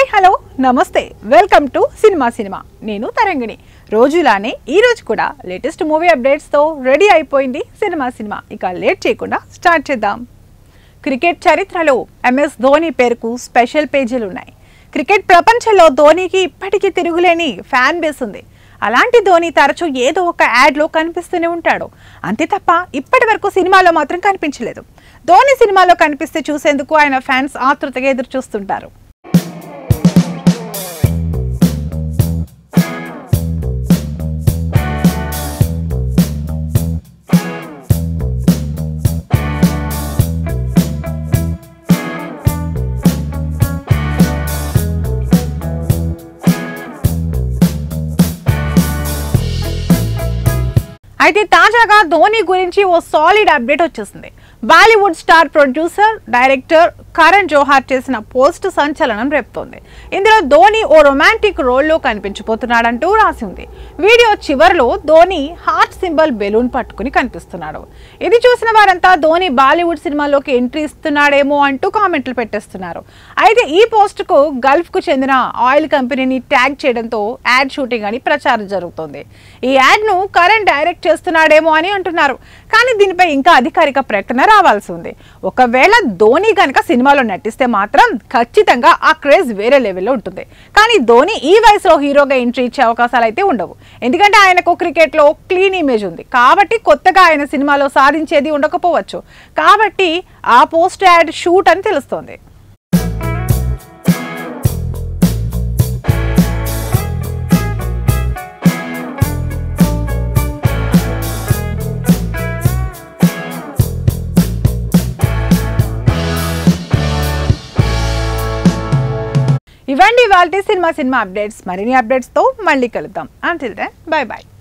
hello నమస్తే welcome to cinema నేను తరంగిణి రోజులానే ఈ రోజు కూడా లేటెస్ట్ మూవీ అప్డేట్స్ తో రెడీ అయిపోయింది సినిమా ఇక లేట్ చేయకుండా స్టార్ట్ చేద్దాం క్రికెట్ చరిత్రలో ఎంఎస్ ధోని పేరుకు స్పెషల్ పేజీలు ఉన్నాయి క్రికెట్ ప్రపంచంలో ధోనికి ఇప్పటికీ తిరుగులేని ఫ్యాన్ బేస్ ఉంది అలాంటి ధోని తరచూ ఏదో ఒక యాడ్ లో కనిపిస్తూనే ఉంటాడు అంతే తప్ప ఇప్పటివరకు సినిమాలో మాత్రం కనిపించలేదు ధోని సినిమాలో కనిపిస్తే చూసేందుకు ఆయన ఫ్యాన్స్ ఆతృతగా ఎదురు చూస్తుంటారు అయితే తాజాగా ధోని గురించి ఓ సాలిడ్ అప్డేట్ వచ్చేసింది Bollywood star producer director Karan Johar చేసిన పోస్ట్ సంచలనం రేపుతోంది ఇందులో ధోని ఓ రొమాంటిక్ రోల్లో కనిపించబోతున్నాడంటూ రాసి ఉంది వీడియో చివరిలో ధోని హార్ట్ సింబల్ బెలూన్ పట్టుకుని కనిపిస్తున్నాడు ఇది చూసిన వారంతా ధోని బాలీవుడ్ సినిమాలోకి ఎంట్రీ ఇస్తున్నాడేమో అంటూ కామెంట్లు పెట్టేస్తున్నారు అయితే ఈ పోస్ట్ కు గల్ఫ్ కు చెందిన ఆయిల్ కంపెనీని ట్యాగ్ చేయడంతో యాడ్ షూటింగ్ అని ప్రచారం జరుగుతోంది ఈ యాడ్ ను కరణ్ డైరెక్ట్ చేస్తున్నాడేమో అని అంటున్నారు కానీ దీనిపై ఇంకా అధికారిక ప్రకటన రావాల్సి ఉంది ఒకవేళ ధోని గనక సినిమాలో నటిస్తే మాత్రం ఖచ్చితంగా ఆ క్రేజ్ వేరే లెవెల్లో ఉంటుంది కానీ ధోని ఈ వయసులో హీరోగా ఎంట్రీ ఇచ్చే అవకాశాలు అయితే ఉండవు ఎందుకంటే ఆయనకు క్రికెట్ లో క్లీన్ ఇమేజ్ ఉంది కాబట్టి కొత్తగా ఆయన సినిమాలో సాధించేది ఉండకపోవచ్చు కాబట్టి ఆ పోస్ట్ యాడ్ షూట్ అని తెలుస్తోంది ఇవండి ఇవాల్టి సినిమా అప్డేట్స్ మరిన్ని అప్డేట్స్ తో మళ్ళీ కలుద్దాం అంటిల్ దెన్ బై